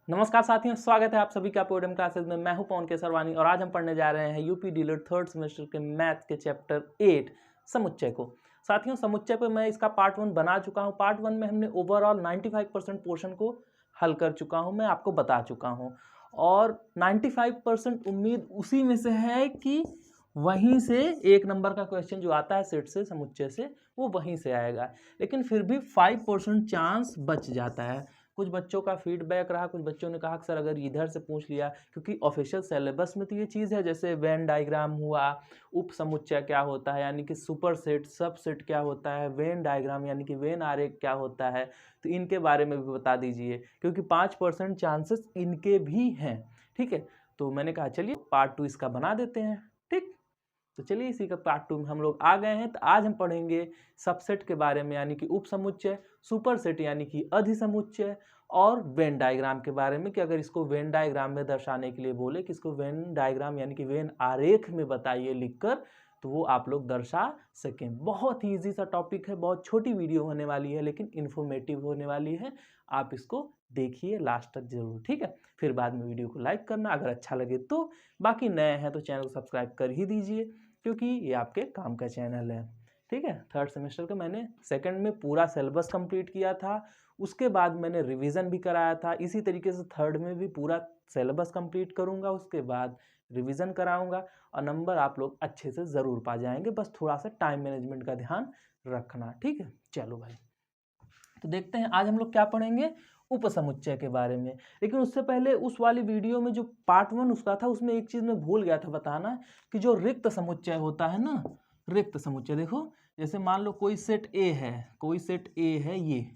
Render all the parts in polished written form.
नमस्कार साथियों, स्वागत है आप सभी का पोएम क्लासेस में। मैं हूं पवन केसरवानी और आज हम पढ़ने जा रहे हैं यूपी डीलिट थर्ड सेमेस्टर के मैथ के चैप्टर 8 समुच्चय को। साथियों, समुच्चय पे मैं इसका पार्ट 1 बना चुका हूं। पार्ट 1 में हमने ओवरऑल 95% पोर्शन को हल कर चुका हूं, मैं आपको बता चुका हूं और 95% उम्मीद उसी में से है कि वहीं से एक नंबर का क्वेश्चन जो आता है सेट से, समुच्चय से, वो वहीं से आएगा। लेकिन फिर भी 5% चांस बच जाता है। कुछ बच्चों का फीडबैक रहा, कुछ बच्चों ने कहा कि सर अगर इधर से पूछ लिया, क्योंकि ऑफिशियल सिलेबस में तो ये चीज़ है, जैसे वेन डायग्राम हुआ, उप समुच्चय क्या होता है यानी कि सुपर सेट, सब सेट क्या होता है, वेन डायग्राम यानी कि वेन आरेख क्या होता है, तो इनके बारे में भी बता दीजिए, क्योंकि 5% चांसेस इनके भी हैं। ठीक है, तो मैंने कहा चलिए पार्ट 2 इसका बना देते हैं। ठीक, तो चलिए इसी का पार्ट 2 में हम लोग आ गए हैं। तो आज हम पढ़ेंगे सबसेट के बारे में यानी कि उप समुच्चय, सुपर सेट यानी कि अधिसमुच्चय और वेन डायग्राम के बारे में कि अगर इसको वेन डायग्राम में दर्शाने के लिए बोले कि इसको वेन डायग्राम यानी कि वेन आरेख में बताइए लिखकर, तो वो आप लोग दर्शा सकें। बहुत ही ईजी सा टॉपिक है, बहुत छोटी वीडियो होने वाली है लेकिन इन्फॉर्मेटिव होने वाली है। आप इसको देखिए लास्ट तक जरूर, ठीक है। फिर बाद में वीडियो को लाइक करना अगर अच्छा लगे तो, बाकी नए हैं तो चैनल को सब्सक्राइब कर ही दीजिए क्योंकि ये आपके काम का चैनल है। ठीक है, थर्ड सेमेस्टर का मैंने सेकंड में पूरा सिलेबस कंप्लीट किया था, उसके बाद मैंने रिवीजन भी कराया था। इसी तरीके से थर्ड में भी पूरा सिलेबस कंप्लीट करूंगा, उसके बाद रिवीजन कराऊंगा और नंबर आप लोग अच्छे से ज़रूर पा जाएंगे। बस थोड़ा सा टाइम मैनेजमेंट का ध्यान रखना, ठीक है। चलो भाई, तो देखते हैं आज हम लोग क्या पढ़ेंगे, उपसमुच्चय के बारे में। लेकिन उससे पहले उस वाली वीडियो में जो पार्ट 1 उसका था, उसमें एक चीज़ मैं भूल गया था बताना कि जो रिक्त समुच्चय होता है ना, रिक्त समुच्चय देखो, जैसे मान लो कोई सेट ए है, कोई सेट ए है, ये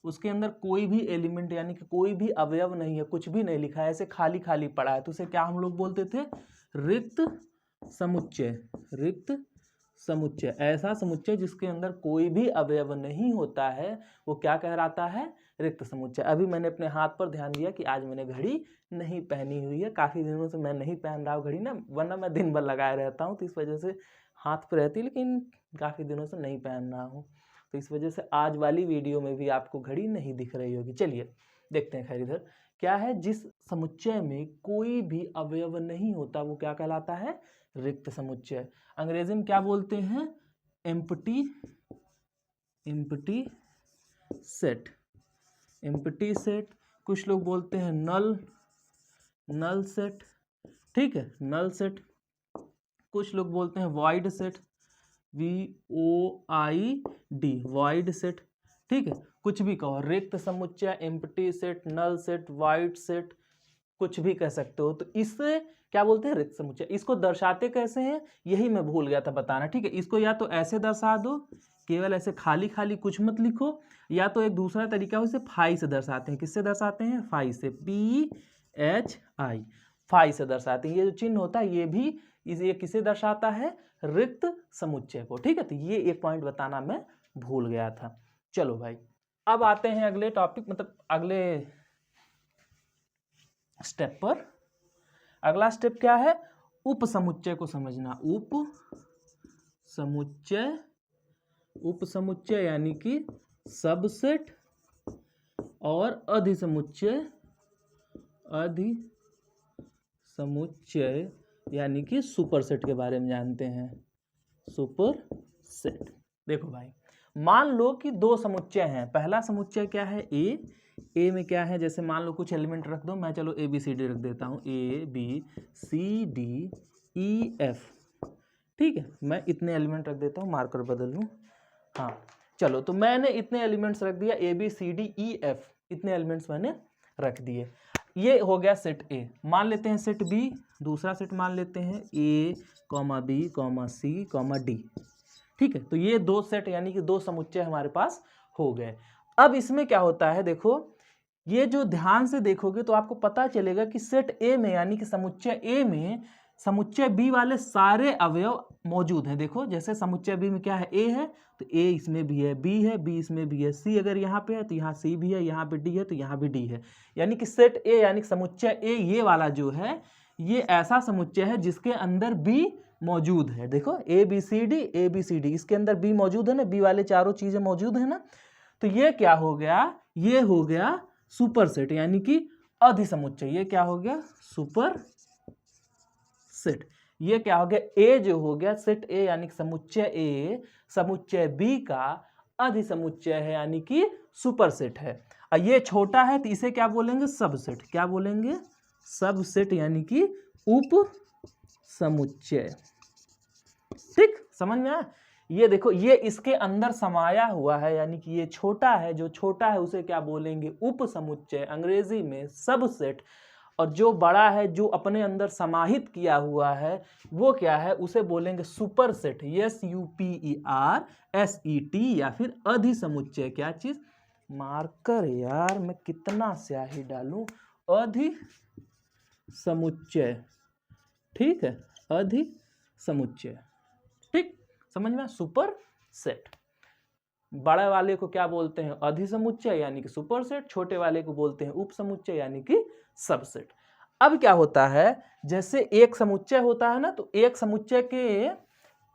उसके अंदर कोई भी एलिमेंट यानी कि कोई भी अवयव नहीं है, कुछ भी नहीं लिखा है, ऐसे खाली खाली पड़ा है, तो उसे क्या हम लोग बोलते थे, रिक्त समुच्चय। रिक्त समुच्चय, ऐसा समुच्चय जिसके अंदर कोई भी अवयव नहीं होता है, वो क्या कहलाता है, रिक्त समुच्चय। अभी मैंने अपने हाथ पर ध्यान दिया कि आज मैंने घड़ी नहीं पहनी हुई है, काफ़ी दिनों से मैं नहीं पहन रहा हूँ घड़ी ना, वरना मैं दिन भर लगाए रहता हूँ, तो इस वजह से हाथ पर रहती, लेकिन काफ़ी दिनों से नहीं पहन रहा हूँ, तो इस वजह से आज वाली वीडियो में भी आपको घड़ी नहीं दिख रही होगी। चलिए देखते हैं। खैर, इधर क्या है, जिस समुच्चय में कोई भी अवयव नहीं होता वो क्या कहलाता है, रिक्त समुच्चय। अंग्रेजी में क्या बोलते हैं, empty, empty set, empty set. कुछ लोग बोलते हैं नल, नल सेट, ठीक है, नल सेट। कुछ लोग बोलते हैं void set, VOID, void set, ठीक है। कुछ भी कहो, रिक्त समुच्चय, empty set, null set, void set, कुछ भी कह सकते हो। तो इससे क्या बोलते हैं, रिक्त समुच्चय। इसको दर्शाते कैसे हैं, यही मैं भूल गया था बताना, ठीक है। इसको या तो ऐसे दर्शा दो, केवल ऐसे खाली खाली कुछ मत लिखो, या तो एक दूसरा तरीका है, उसे फाई से दर्शाते हैं। किससे दर्शाते हैं, फाई से, PHI, फाई से दर्शाते हैं। ये जो चिन्ह होता है ये भी ये किसे दर्शाता है, रिक्त समुच्चय को, ठीक है। तो ये एक पॉइंट बताना मैं भूल गया था। चलो भाई, अब आते हैं अगले टॉपिक, मतलब अगले स्टेप पर। अगला स्टेप क्या है, उप समुच्चय को समझना। उप समुच्चय, उप समुच्चय यानी कि सबसेट और अधिसमुच्चय, अधिसमुच्चय यानी कि सुपर सेट के बारे में जानते हैं, सुपर सेट। देखो भाई, मान लो कि दो समुच्चय हैं। पहला समुच्चय क्या है, ए में क्या है, जैसे मान लो कुछ एलिमेंट रख दो, मैं चलो ABCD रख देता हूँ, ABCDEF, ठीक है। मैं इतने एलिमेंट रख देता हूँ, मार्कर बदल लूँ, हाँ चलो। तो मैंने इतने एलिमेंट्स रख दिया, ABCDEF, इतने एलिमेंट्स मैंने रख दिए। ये हो गया सेट ए। मान लेते हैं सेट बी, दूसरा सेट मान लेते हैं A, B, C, D, ठीक है। तो ये दो सेट यानी कि दो समुच्चय हमारे पास हो गए। अब इसमें क्या होता है, देखो ये जो ध्यान से देखोगे तो आपको पता चलेगा कि सेट ए में यानी कि समुच्चय ए में समुच्चय बी वाले सारे अवयव मौजूद हैं। देखो जैसे समुच्चय बी में क्या है, ए है तो ए इसमें भी है, बी है, बी इसमें भी है, सी अगर यहाँ पे है तो यहाँ सी भी है, यहाँ पे डी है तो यहाँ भी डी है। यानी कि सेट ए यानी कि समुच्चय ए ये वाला जो है, ये ऐसा समुच्चय है जिसके अंदर बी मौजूद है। देखो ABCD, इसके अंदर बी मौजूद है ना, बी वाले चारों चीजें मौजूद है ना। तो ये क्या हो गया, ये हो गया सुपर सेट यानी कि अधिसमुच्चय, ये क्या हो गया सुपर सेट। ये क्या हो गया ए जो हो गया सेट ए यानी कि समुच्चय ए समुच्चय बी का अधिसमुच्चय है यानी कि सुपर सेट है। और ये छोटा है तो इसे क्या बोलेंगे सबसेट, क्या बोलेंगे सबसेट यानी कि उप समुच्चय। ठीक समझ में आया। ये देखो ये इसके अंदर समाया हुआ है यानी कि ये छोटा है, जो छोटा है उसे क्या बोलेंगे उप समुच्चय, अंग्रेजी में सबसेट। और जो बड़ा है जो अपने अंदर समाहित किया हुआ है वो क्या है उसे बोलेंगे सुपर सेट, SUPERSET या फिर अधिसमुच्चय। क्या चीज मार्कर यार मैं कितना स्याही डालूं, अधिसमुच्चय। ठीक है अधिसमुच्चय। ठीक समझ में सुपर सेट। बड़े वाले को क्या बोलते हैं अधिसमुच्चय यानी कि सुपर सेट, छोटे वाले को बोलते हैं उपसमुच्चय यानी कि सबसेट। अब क्या होता है जैसे एक समुच्चय होता है ना तो एक समुच्चय के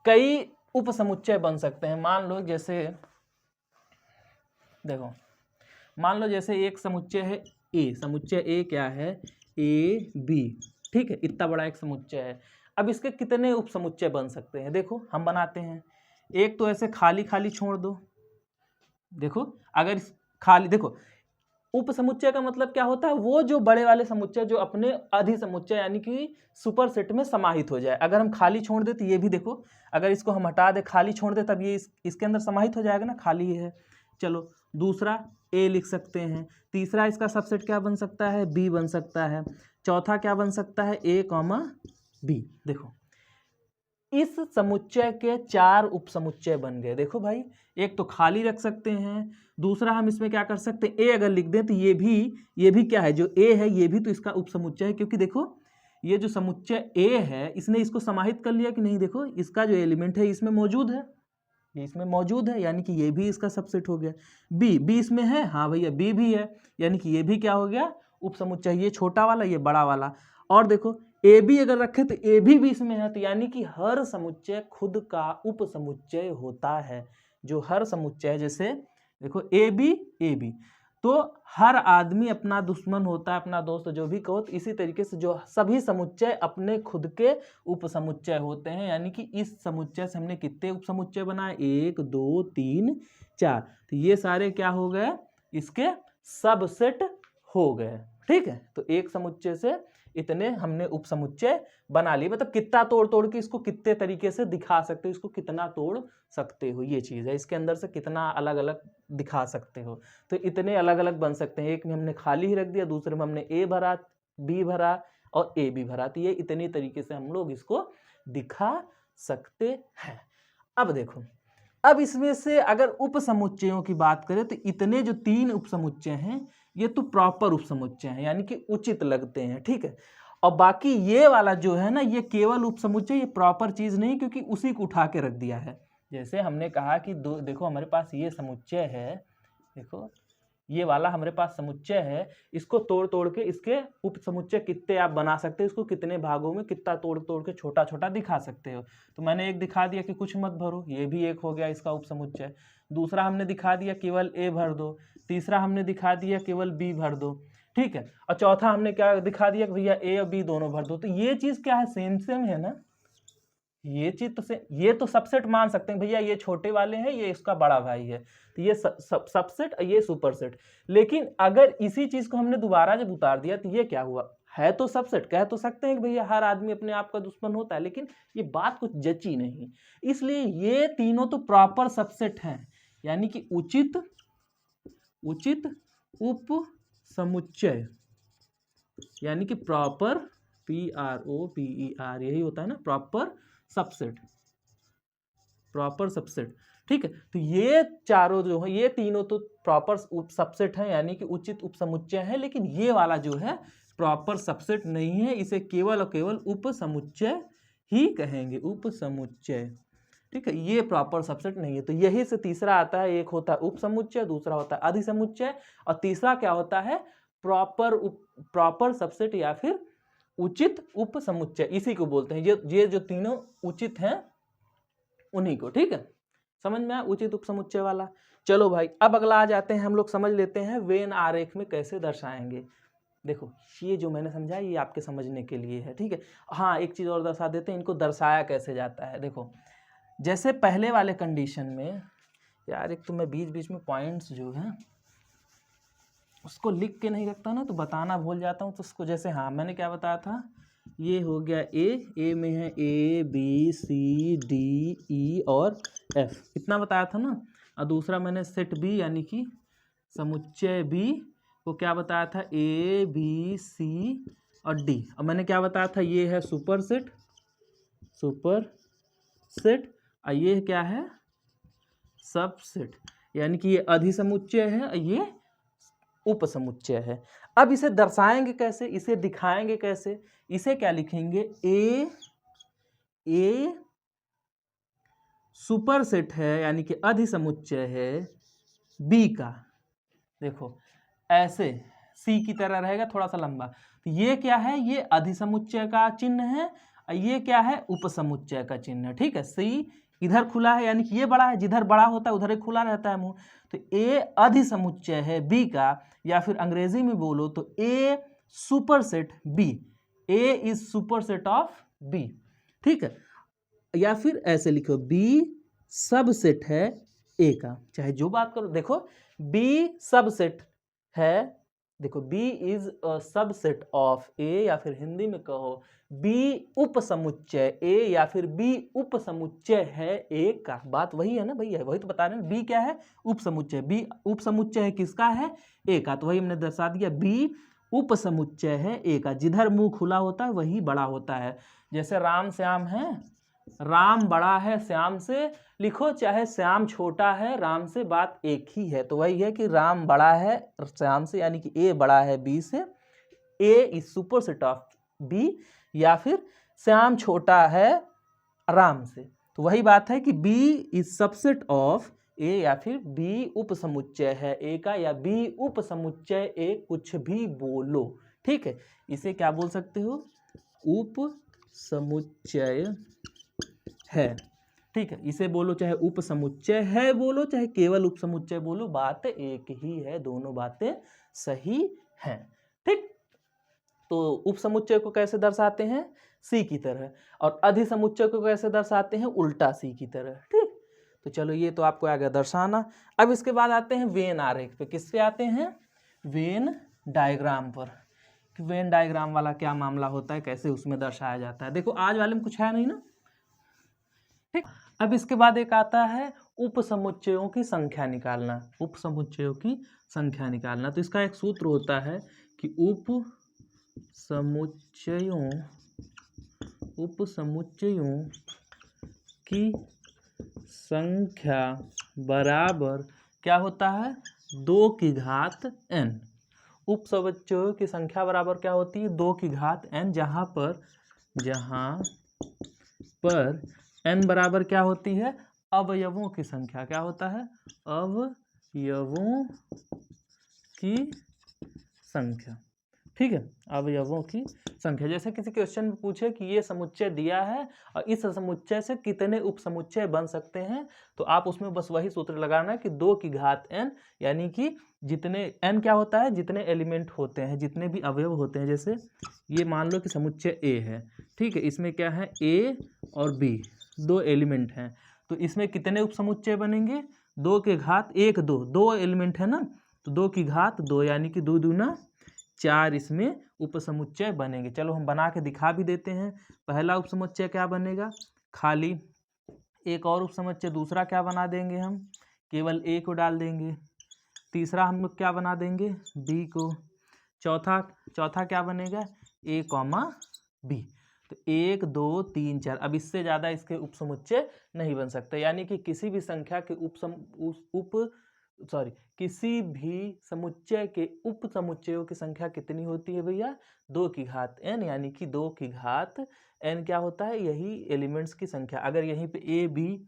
कई उपसमुच्चय बन सकते हैं। मान लो जैसे देखो मान लो जैसे एक समुच्चय है ए, समुच्चय ए क्या है ए बी। ठीक है इतना बड़ा एक समुच्चय है। अब इसके कितने उपसमुच्चय बन सकते हैं देखो हम बनाते हैं। एक तो ऐसे खाली खाली छोड़ दो, देखो अगर खाली देखो उपसमुच्चय का मतलब क्या होता है वो जो बड़े वाले समुच्चय जो अपने अधिसमुच्चय यानी कि सुपर सेट में समाहित हो जाए। अगर हम खाली छोड़ दे तो ये भी देखो अगर इसको हम हटा दे खाली छोड़ दे तब ये इसके अंदर समाहित हो जाएगा ना, खाली है। चलो दूसरा ए लिख सकते हैं, तीसरा इसका सबसेट क्या बन सकता है बी बन सकता है, चौथा क्या बन सकता है ए कॉमा बी। देखो इस समुच्चय के 4 उपसमुच्चय बन गए। देखो भाई एक तो खाली रख सकते हैं, दूसरा हम इसमें क्या कर सकते हैं ए अगर लिख दें तो ये भी क्या है जो ए है ये भी तो इसका उपसमुच्चय है, क्योंकि देखो ये जो समुच्चय ए है इसने इसको समाहित कर लिया कि नहीं। देखो इसका जो एलिमेंट है इसमें मौजूद है, ये इसमें मौजूद है यानी कि ये भी इसका सबसेट हो गया। बी इसमें है, हाँ भैया बी भी है यानी कि ये भी क्या हो गया उपसमुच्चय, ये छोटा वाला ये बड़ा वाला। और देखो ए बी अगर रखे तो ए भी इसमें है, तो यानी कि हर समुच्चय खुद का उपसमुच्चय होता है। जो हर समुच्चय जैसे देखो ए बी तो हर आदमी अपना दुश्मन होता है, अपना दोस्त जो भी कहो। तो इसी तरीके से जो सभी समुच्चय अपने खुद के उपसमुच्चय होते हैं। यानी कि इस समुच्चय से हमने कितने उपसमुच्चय बनाए 1 2 3 4, तो ये सारे क्या हो गए इसके सबसेट हो गए। ठीक है तो एक समुच्चय से इतने हमने उपसमुच्चय बना लिए। मतलब कितना तोड़ के इसको कितने तरीके से दिखा सकते हो, इसको कितना तोड़ सकते हो, ये चीज है। इसके अंदर से कितना अलग अलग दिखा सकते हो, तो इतने अलग अलग बन सकते हैं। एक में हमने खाली ही रख दिया, दूसरे में हमने ए भरा बी भरा और ए बी भरा, तो ये इतनी तरीके से हम लोग इसको दिखा सकते हैं। अब देखो अब इसमें से अगर उपसमुच्चयों की बात करें तो इतने जो 3 उपसमुच्चय हैं ये तो प्रॉपर उपसमुच्चय हैं यानी कि उचित लगते हैं। ठीक है और बाकी ये वाला जो है ना ये केवल उपसमुच्चय, ये प्रॉपर चीज नहीं क्योंकि उसी को उठा के रख दिया है। जैसे हमने कहा कि देखो हमारे पास ये समुच्चय है, देखो ये वाला हमारे पास समुच्चय है, इसको तोड़ के इसके उपसमुच्चय कितने आप बना सकते हो, इसको कितने भागों में कितना तोड़ के छोटा छोटा दिखा सकते हो। तो मैंने एक दिखा दिया कि कुछ मत भरो, ये भी एक हो गया इसका उपसमुच्चय। दूसरा हमने दिखा दिया केवल ए भर दो, तीसरा हमने दिखा दिया केवल बी भर दो। ठीक है और चौथा हमने क्या दिखा दिया कि भैया ए और बी दोनों भर दो। तो ये चीज क्या है सेम है ना, ये चीज तो से ये तो सबसेट मान सकते हैं भैया, ये छोटे वाले हैं ये इसका बड़ा भाई है, तो ये सबसेट और ये सुपरसेट। लेकिन अगर इसी चीज को हमने दोबारा जब उतार दिया तो ये क्या हुआ, है तो सबसेट, कह तो सकते हैं कि भैया हर आदमी अपने आप का दुश्मन होता है, लेकिन ये बात कुछ जची नहीं। इसलिए ये तीनों तो प्रॉपर सबसेट हैं यानी कि उचित उप समुच्चय यानी कि प्रॉपर PROPER यही होता है ना प्रॉपर सबसेट। ठीक है तो ये चारों जो है ये तीनों तो प्रॉपर सबसेट हैं यानी कि उचित उपसमुच्चय है, लेकिन ये वाला जो है प्रॉपर सबसेट नहीं है, इसे केवल और केवल उपसमुच्चय ही कहेंगे, उपसमुच्चय। ठीक है ये प्रॉपर सबसेट नहीं है। तो यही से तीसरा आता है, एक होता है उपसमुच्चय, दूसरा होता है अधिसमुच्चय और तीसरा क्या होता है प्रॉपर सबसेट या फिर उचित उपसमुच्चय, इसी को बोलते हैं। ये जो तीनों उचित हैं उन्हीं को। ठीक है समझ में आया उचित उपसमुच्चय वाला। चलो भाई अब अगला आ जाते हैं, हम लोग समझ लेते हैं वेन आरेख में कैसे दर्शाएंगे। देखो ये जो मैंने समझा ये आपके समझने के लिए है, ठीक है। हाँ, एक चीज़ और दर्शा देते हैं, इनको दर्शाया कैसे जाता है। देखो जैसे पहले वाले कंडीशन में, यार एक तो मैं बीच बीच में पॉइंट्स जो हैं उसको लिख के नहीं रखता ना, तो बताना भूल जाता हूँ। तो उसको जैसे, हाँ मैंने क्या बताया था, ये हो गया ए में है A B C D E और F, इतना बताया था ना। और दूसरा मैंने सेट B यानी कि समुच्चय B को क्या बताया था, A B C और D। और मैंने क्या बताया था, ये है सुपर सेट और ये क्या है, सबसेट, यानी कि ये अधिसमुच्चय है और ये उपसमुच्चय है। अब इसे दर्शाएंगे कैसे, इसे दिखाएंगे कैसे, इसे क्या लिखेंगे, ए सुपर सेट है यानी कि अधिसमुच्चय है बी का। देखो ऐसे सी की तरह रहेगा, थोड़ा सा लंबा। तो ये क्या है, ये अधिसमुच्चय का चिन्ह है और ये क्या है, उपसमुच्चय का चिन्ह है, ठीक है। सी इधर खुला है यानी कि ये बड़ा है, जिधर बड़ा होता है उधर ही खुला रहता है मुंह। तो ए अधिसमुच्चय है बी का, या फिर अंग्रेजी में बोलो तो A superset B, A is superset of B, ठीक है। या फिर ऐसे लिखो, बी सबसेट है ए का, चाहे जो बात करो। देखो बी सबसेट है, देखो B is a subset of A, या फिर हिंदी में कहो बी उपसमुच्चय ए, या फिर बी उपसमुच्चय है ए का। बात वही है ना भैया, वही तो बता रहे हैं, बी क्या है, उपसमुच्चय। बी उपसमुच्चय है किसका है, ए का। तो वही हमने दर्शा दिया, बी उपसमुच्चय है ए का। जिधर मुंह खुला होता है वही बड़ा होता है। जैसे राम श्याम है, राम बड़ा है श्याम से, लिखो चाहे श्याम छोटा है राम से, बात एक ही है। तो वही है कि राम बड़ा है श्याम से, यानी कि ए बड़ा है बी से, ए इज सुपरसेट ऑफ बी, या फिर श्याम छोटा है राम से। तो वही बात है कि B is subset of A, या फिर बी उपसमुच्चय है ए का, या बी उपसमुच्चय ए, कुछ भी बोलो, ठीक है। इसे क्या बोल सकते हो, उपसमुच्चय है, ठीक है। इसे बोलो चाहे उपसमुच्चय है बोलो, चाहे केवल उपसमुच्चय बोलो, बात एक ही है, दोनों बातें सही हैं, ठीक। तो उपसमुच्चय को कैसे दर्शाते हैं, सी की तरह, और अधिसमुच्चय को कैसे दर्शाते हैं, उल्टा सी की तरह, ठीक। तो चलो ये तो आपको आ गया दर्शाना। अब इसके बाद आते हैं वेन आरेख पे। किस पे आते हैं, वेन डायग्राम पर। कि वेन डायग्राम वाला क्या मामला होता है, कैसे उसमें दर्शाया जाता है। देखो आज वाले में कुछ है नहीं ना, ठीक। अब इसके बाद एक आता है उपसमुच्चयों की संख्या निकालना, उपसमुच्चयों की संख्या निकालना। तो इसका एक सूत्र होता है कि उपसमुच्चयों की संख्या बराबर क्या होता है, 2 की घात n। उपसमुच्चयों की संख्या बराबर क्या होती है, 2 की घात n, जहां पर n बराबर क्या होती है, अवयवों की संख्या। क्या होता है, अवयवों की संख्या, ठीक है, अवयवों की संख्या। जैसे किसी क्वेश्चन में पूछे कि ये समुच्चय दिया है और इस समुच्चय से कितने उपसमुच्चय बन सकते हैं, तो आप उसमें बस वही सूत्र लगाना है कि 2 की घात n, यानी कि जितने n क्या होता है, जितने एलिमेंट होते हैं, जितने भी अवयव होते हैं। जैसे ये मान लो कि समुच्चय A है, ठीक है, इसमें क्या है, A और B 2 एलिमेंट हैं, तो इसमें कितने उपसमुच्चय बनेंगे, 2 के घात 1 2 एलिमेंट है ना, तो 2 की घात 2, यानी कि 2 दूना 4 इसमें उपसमुच्चय बनेंगे। चलो हम बना के दिखा भी देते हैं। पहला उपसमुच्चय क्या बनेगा, खाली। एक और उपसमुच्चय दूसरा क्या बना देंगे हम, केवल A को डाल देंगे। तीसरा हम लोग क्या बना देंगे, B को। चौथा क्या बनेगा, A, B। तो 1 2 3 4। अब इससे ज़्यादा इसके उपसमुच्चय नहीं बन सकते, यानी कि किसी भी संख्या के किसी भी समुच्चय के उपसमुच्चयों की संख्या कितनी होती है भैया, 2 की घात n, यानी कि 2 की घात n क्या होता है, यही एलिमेंट्स की संख्या। अगर यहीं पे A B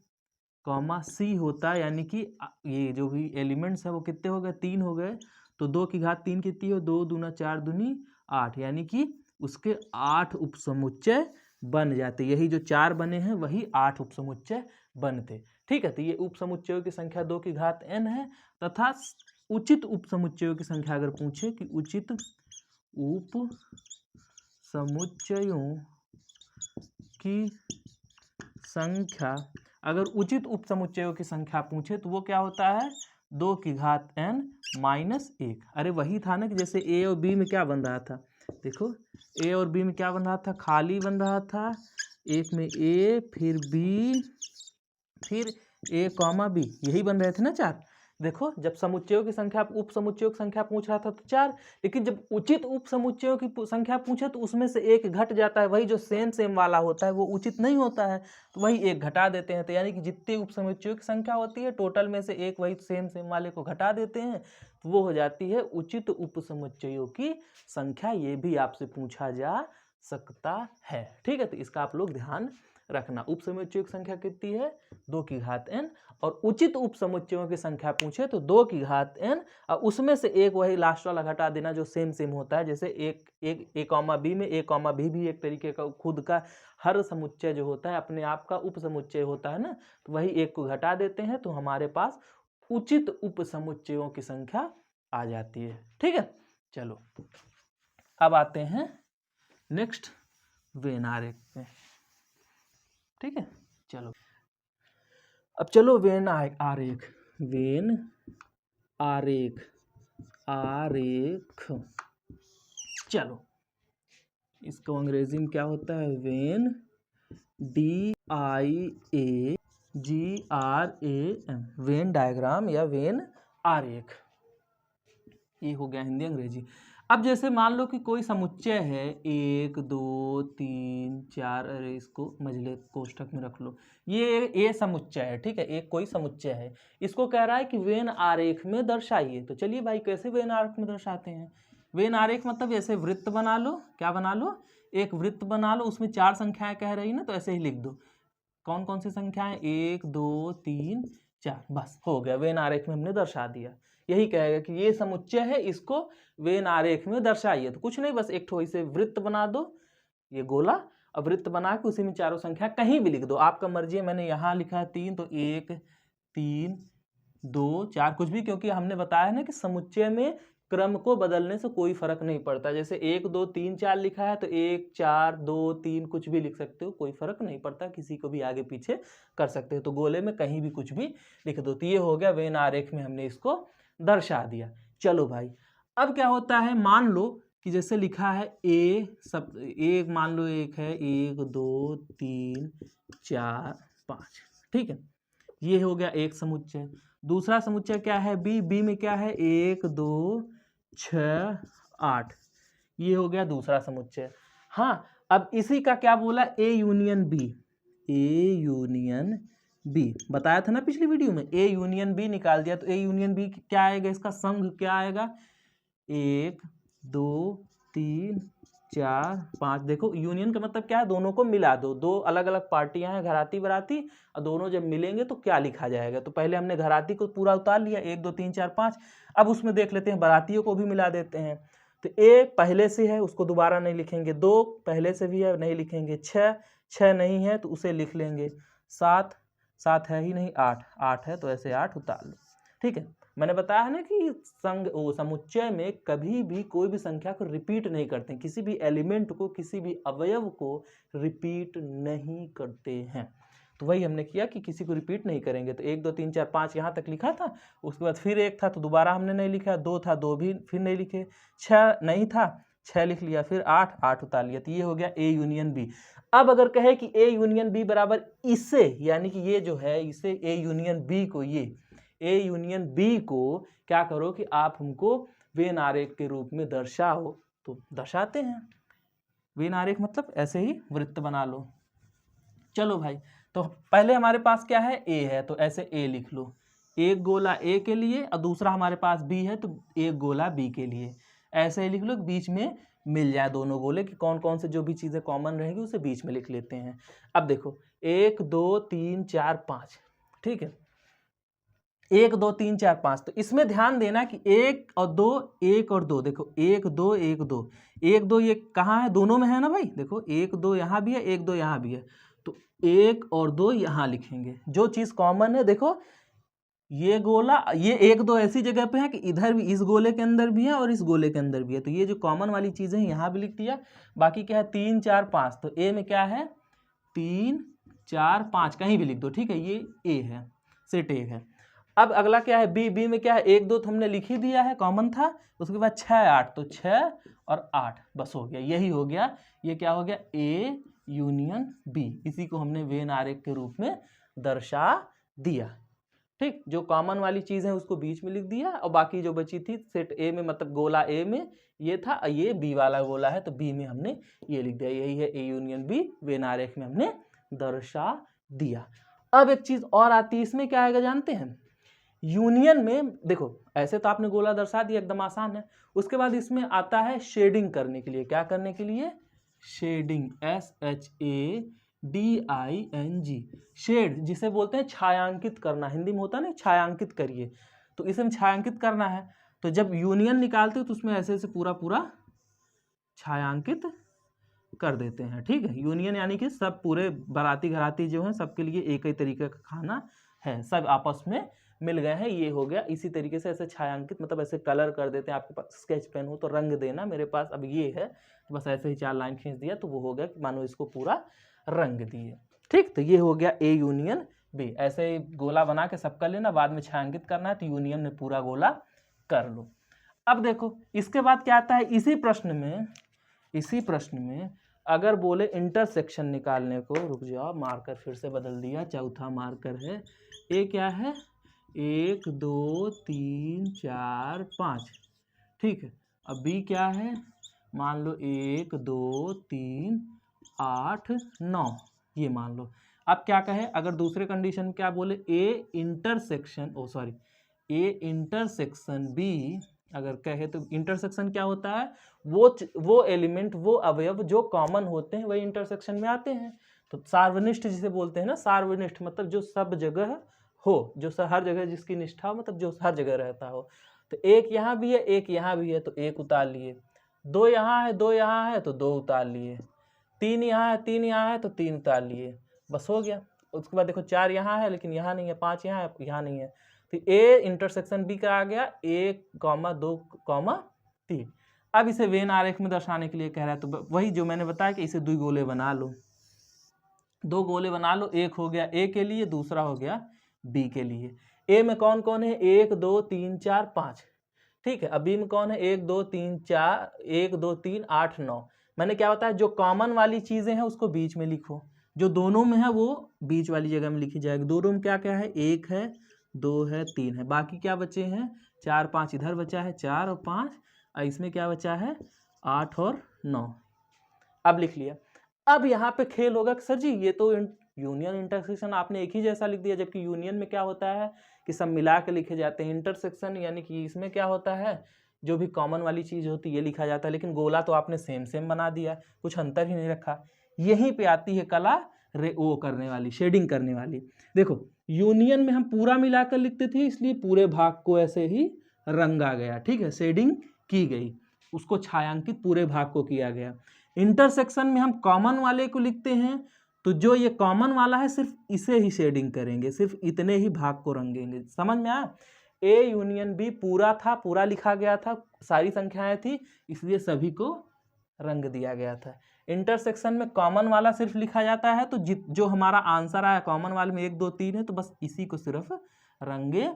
C होता, यानी कि ये जो भी एलिमेंट्स है वो कितने हो गए, 3 हो गए, तो 2 की घात 3 कितनी हो, 2 दूना 4 दूनी 8, यानी कि उसके 8 उपसमुच्चय बन जाते। यही जो 4 बने हैं वही 8 उपसमुच्चय बनते, ठीक है। तो ये उपसमुच्चयों की संख्या 2 की घात n है। तथा उचित उपसमुच्चयों की संख्या अगर पूछे कि उचित उप समुच्चयों की संख्या, अगर उचित उप समुच्चयों की संख्या पूछे तो वो क्या होता है 2 की घात n माइनस 1। अरे वही था ना कि जैसे ए और बी में क्या बन रहा था, देखो ए और बी में क्या बन रहा था, खाली बन रहा था, एक में ए फिर बी फिर ए कॉमा बी, यही बन रहे थे ना चार। देखो जब समुच्चयों की संख्या उप समुच्चयों की संख्या पूछ रहा था तो 4, लेकिन जब उचित उप समुच्चयों की संख्या पूछे तो उसमें से एक घट जाता है, वही जो सेम वाला होता है वो उचित नहीं होता है, तो वही एक घटा देते हैं। तो यानी कि जितने उप समुच्चयों की संख्या होती है टोटल में से एक वही सेम वाले को घटा देते हैं, तो वो हो जाती है उचित उप समुच्चयों की संख्या। ये भी आपसे पूछा जा सकता है, ठीक है। तो इसका आप लोग ध्यान रखना। उप समुच्चयों की संख्या कितनी है 2 की घात n, और उचित उप समुच्चयों की संख्या पूछे तो 2 की घात n, और उसमें से एक वही लास्ट वाला घटा देना जो सेम होता है। जैसे ए कॉमा बी में ए कॉमा बी भी एक तरीके का खुद का हर समुच्चय जो होता है अपने आप का उप समुच्चय होता है ना, तो वही एक को घटा देते हैं तो हमारे पास उचित उप समुच्चयों की संख्या आ जाती है, ठीक है। चलो अब आते हैं नेक्स्ट वेन आरेख पे, ठीक है। चलो अब चलो वेन आरेख, वेन आरेख, आरेख, चलो इसको अंग्रेजी में क्या होता है, वेन, DIAGRAM, वेन डायग्राम या वेन आरेख, ये हो गया हिंदी अंग्रेजी। अब जैसे मान लो कि कोई समुच्चय है 1 2 3 4, अरे इसको मझले कोष्ठक में रख लो, ये समुच्चय है, ठीक है, एक कोई समुच्चय है, इसको कह रहा है कि वेन आरेख में दर्शाइए। तो चलिए भाई कैसे वेन आरेख में दर्शाते हैं। वेन आरेख मतलब ऐसे वृत्त बना लो, क्या बना लो, एक वृत्त बना लो, उसमें 4 संख्याएं कह रही ना, तो ऐसे ही लिख दो कौन कौन सी संख्याएं 1 2 3 4, बस हो गया, वेन आरेख में हमने दर्शा दिया। यही कहेगा कि ये समुच्चय है, इसको वेन आरेख में दर्शाइए। तो कुछ नहीं, बस एक ठो इसे वृत्त बना दो, ये गोला, अब वृत्त बना के उसी में चारों संख्या कहीं भी लिख दो, आपका मर्जी है। मैंने यहाँ लिखा है 3 तो 1 3 2 4 कुछ भी, क्योंकि हमने बताया ना कि समुच्चय में क्रम को बदलने से कोई फर्क नहीं पड़ता। जैसे 1 2 3 4 लिखा है तो 1 4 2 3 कुछ भी लिख सकते हो, कोई फर्क नहीं पड़ता, किसी को भी आगे पीछे कर सकते हो। तो गोले में कहीं भी कुछ भी लिख दो। तो ये हो गया वेन आरेख में हमने इसको दर्शा दिया। चलो भाई अब क्या होता है, मान लो कि जैसे लिखा है ए सब, एक मान लो एक है 1 2 3 4 5, ठीक है, ये हो गया एक समुच्चय। दूसरा समुच्चय क्या है बी, बी में क्या है 1 2 6 8, ये हो गया दूसरा समुच्चय। हाँ अब इसी का क्या बोला, A union B, A union B बताया था ना पिछली वीडियो में, ए यूनियन बी निकाल दिया। तो ए यूनियन बी क्या आएगा, इसका संघ क्या आएगा 1 2 3 4 5। देखो यूनियन का मतलब क्या है, दोनों को मिला दो, दो अलग अलग पार्टियां हैं घराती बराती, और दोनों जब मिलेंगे तो क्या लिखा जाएगा। तो पहले हमने घराती को पूरा उतार लिया 1 2 3 4 5, अब उसमें देख लेते हैं बरातियों को भी मिला देते हैं। तो ए पहले से है उसको दोबारा नहीं लिखेंगे, 2 पहले से भी है नहीं लिखेंगे, 6 नहीं है तो उसे लिख लेंगे, 7 है ही नहीं, 8 है तो ऐसे 8 उतार लो, ठीक है। मैंने बताया है ना कि समुच्चय में कभी भी कोई भी संख्या को रिपीट नहीं करते, किसी भी एलिमेंट को, किसी भी अवयव को रिपीट नहीं करते हैं। तो वही हमने किया कि किसी को रिपीट नहीं करेंगे। तो 1 2 3 4 5 यहाँ तक लिखा था, उसके बाद फिर 1 था तो दोबारा हमने नहीं लिखा, 2 था 2 भी फिर नहीं लिखे, 6 नहीं था 6 लिख लिया, फिर 8 उतार लिया। तो ये हो गया ए यूनियन बी। अब अगर कहे कि ए यूनियन बी बराबर इसे, यानी कि ये जो है इसे ए यूनियन बी को, ये ए यूनियन बी को क्या करो कि आप हमको वेन आरेख के रूप में दर्शाओ, तो दर्शाते हैं। वेन आरेख मतलब ऐसे ही वृत्त बना लो। चलो भाई तो पहले हमारे पास क्या है ए है, तो ऐसे ए लिख लो, एक गोला ए के लिए और दूसरा हमारे पास बी है तो एक गोला बी के लिए, ऐसे ही लिख लो, बीच में मिल जाए दोनों गोले कि कौन कौन से जो भी चीज़ें कॉमन रहेगी उसे बीच में लिख लेते हैं। अब देखो 1 2 3 4 5, ठीक है, 1 2 3 4 5। तो इसमें ध्यान देना कि 1 और 2 1 और 2, देखो 1 2 1 2 1 2 ये कहाँ है, दोनों में है ना भाई, देखो 1 2 यहाँ भी है 1 2 यहाँ भी है, तो 1 और 2 यहाँ लिखेंगे। जो चीज़ कॉमन है देखो ये गोला, ये एक दो ऐसी जगह पे है कि इधर भी इस गोले के अंदर भी है और इस गोले के अंदर भी है, तो ये जो कॉमन वाली चीज़ें हैं यहाँ भी लिख दिया। बाकी क्या है 3 4 5, तो ए में क्या है 3 4 5 कहीं भी लिख दो, ठीक है, ये ए है, सेट ए है। अब अगला क्या है बी, बी में क्या है 1 2 तो हमने लिख ही दिया है, कॉमन था। उसके बाद 6 8, तो 6 और 8 बस हो गया, यही हो गया। ये क्या हो गया ए यूनियन बी, इसी को हमने वेन आरेख के रूप में दर्शा दिया। ठीक, जो कॉमन वाली चीज़ है उसको बीच में लिख दिया और बाकी जो बची थी सेट ए में, मतलब गोला ए में ये था, ये बी वाला गोला है तो बी में हमने ये लिख दिया, यही है ए यूनियन बी, वेन आरेख में हमने दर्शा दिया। अब एक चीज़ और आती है, इसमें क्या आएगा जानते हैं, यूनियन में देखो ऐसे तो आपने गोला दर्शा दिया, एकदम आसान है। उसके बाद इसमें आता है शेडिंग करने के लिए, क्या करने के लिए, शेडिंग, SHADING, शेड जिसे बोलते हैं छायांकित करना, हिंदी में होता है ना छायांकित करिए, तो इसे हम छायांकित करना है। तो जब यूनियन निकालते हो तो उसमें ऐसे ऐसे पूरा पूरा छायांकित कर देते हैं, ठीक है। यूनियन यानी कि सब पूरे बाराती घराती जो हैं सबके लिए एक ही तरीके का खाना है, सब आपस में मिल गए हैं, ये हो गया। इसी तरीके से ऐसे छायांकित, मतलब ऐसे कलर कर देते हैं। आपके पास स्केच पेन हो तो रंग देना, मेरे पास अब ये है, बस ऐसे ही 4 लाइन खींच दिया तो वो हो गया कि मानो इसको पूरा रंग दिए, ठीक। तो ये हो गया ए यूनियन बी। ऐसे ही गोला बना के सब कर लेना, बाद में छायांकित करना है तो यूनियन में पूरा गोला कर लो। अब देखो इसके बाद क्या आता है, इसी प्रश्न में अगर बोले इंटरसेक्शन निकालने को, रुक जाओ मार्कर फिर से बदल दिया, चौथा मार्कर है, ए क्या है 1 2 3 4 5, ठीक है। अब बी क्या है, मान लो 1 2 3 8 9, ये मान लो। अब क्या कहे, अगर दूसरे कंडीशन में क्या बोले, ए इंटरसेक्शन बी अगर कहे तो इंटरसेक्शन क्या होता है, वो एलिमेंट, वो अवयव जो कॉमन होते हैं वही इंटरसेक्शन में आते हैं। तो सार्वनिष्ठ जिसे बोलते हैं ना, सार्वनिष्ठ मतलब जो सब जगह हो, जो हर जगह जिसकी निष्ठा हो, मतलब जो हर जगह रहता हो। तो एक यहाँ भी है, एक यहाँ भी है, तो एक उतार लिए। 2 यहाँ है, 2 यहाँ है, तो 2 उतार लिए। 3 यहाँ है, 3 यहाँ है, तो 3 उतार लिए, बस हो गया। उसके बाद देखो 4 यहाँ है लेकिन यहाँ नहीं है, 5 यहाँ है, यहाँ नहीं है, तो ए इंटरसेक्शन बी का आ गया 1 2 3। अब इसे वेन आरेख में दर्शाने के लिए कह रहा है, तो वही जो मैंने बताया कि इसे 2 गोले बना लो, 2 गोले बना लो। एक हो गया ए के लिए, दूसरा हो गया बी के लिए। ए में कौन कौन है, 1 2 3 4 5, ठीक है। अब बी में कौन है, 1 2 3 4, 1 2 3 8 9। मैंने क्या बताया, जो कॉमन वाली चीजें हैं उसको बीच में लिखो, जो दोनों में है वो बीच वाली जगह में लिखी जाएगी। दोनों में क्या क्या है, 1 है 2 है 3 है, बाकी क्या बचे हैं 4 5, इधर बचा है 4 और 5, और इसमें क्या बचा है 8 और 9। अब लिख लिया। अब यहाँ पे खेल होगा कि सर जी ये तो यूनियन इंटरसेक्शन आपने एक ही जैसा लिख दिया, जबकि यूनियन में क्या होता है कि सब मिला के लिखे जाते हैं। इंटरसेक्शन यानी कि इसमें क्या होता है, जो भी कॉमन वाली चीज़ होती है ये लिखा जाता है, लेकिन गोला तो आपने सेम बना दिया, कुछ अंतर ही नहीं रखा। यहीं पे आती है कला वो करने वाली, शेडिंग करने वाली। देखो यूनियन में हम पूरा मिलाकर लिखते थे, इसलिए पूरे भाग को ऐसे ही रंगा गया, ठीक है, शेडिंग की गई, उसको छायांकित पूरे भाग को किया गया। इंटरसेक्शन में हम कॉमन वाले को लिखते हैं, तो जो ये कॉमन वाला है सिर्फ इसे ही शेडिंग करेंगे, सिर्फ इतने ही भाग को रंगेंगे। समझ में आया, ए यूनियन बी पूरा था, पूरा लिखा गया था, सारी संख्याएं थी, इसलिए सभी को रंग दिया गया था। इंटरसेक्शन में कॉमन वाला सिर्फ लिखा जाता है, तो जो हमारा आंसर आया कॉमन वाले में 1 2 3 है, तो बस इसी को सिर्फ रंगे।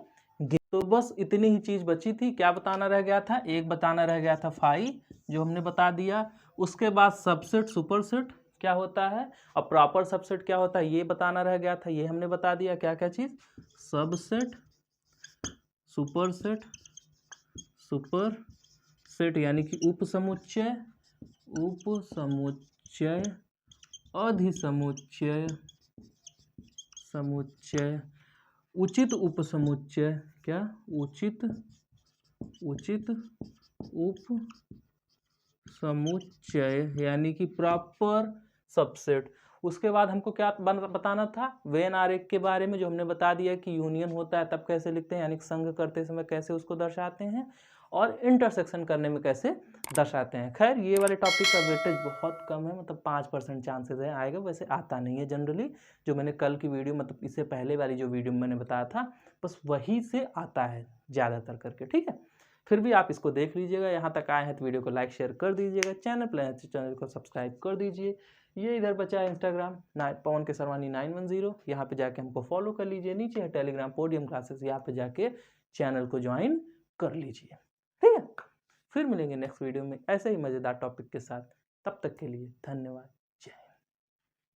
तो बस इतनी ही चीज बची थी। क्या बताना रह गया था, एक बताना रह गया था फाई, जो हमने बता दिया। उसके बाद सबसेट सुपरसेट क्या होता है और प्रॉपर सबसेट क्या होता है ये बताना रह गया था, ये हमने बता दिया। क्या क्या चीज, सबसेट सुपरसेट, सुपरसेट यानी कि उपसमुच्चय, उपसमुच्चय, अधिसमुच्चय, समुच्चय, उचित उपसमुच्चय, क्या उचित उपसमुच्चय यानी कि प्रॉपर सबसेट। उसके बाद हमको क्या बताना था, वेन आरेख के बारे में, जो हमने बता दिया कि यूनियन होता है तब कैसे लिखते हैं, यानी संघ करते समय कैसे उसको दर्शाते हैं। और इंटरसेक्शन करने में कैसे दर्शाते हैं। खैर ये वाले टॉपिक का वेटेज बहुत कम है, मतलब 5% चांसेस है आएगा, वैसे आता नहीं है जनरली। जो मैंने कल की वीडियो, मतलब इससे पहले वाली जो वीडियो मैंने बताया था, बस वही से आता है ज़्यादातर करके, ठीक है। फिर भी आप इसको देख लीजिएगा। यहाँ तक आए हैं तो वीडियो को लाइक शेयर कर दीजिएगा, चैनल पर हैं तो चैनल को सब्सक्राइब कर दीजिए। ये इधर बचा है इंस्टाग्राम पवन केसरवानी 910, यहाँ पे जाके हमको फॉलो कर लीजिए। नीचे है टेलीग्राम पोडियम क्लासेस, यहाँ पे जाके चैनल को ज्वाइन कर लीजिए, ठीक है। फिर मिलेंगे नेक्स्ट वीडियो में ऐसे ही मज़ेदार टॉपिक के साथ, तब तक के लिए धन्यवाद।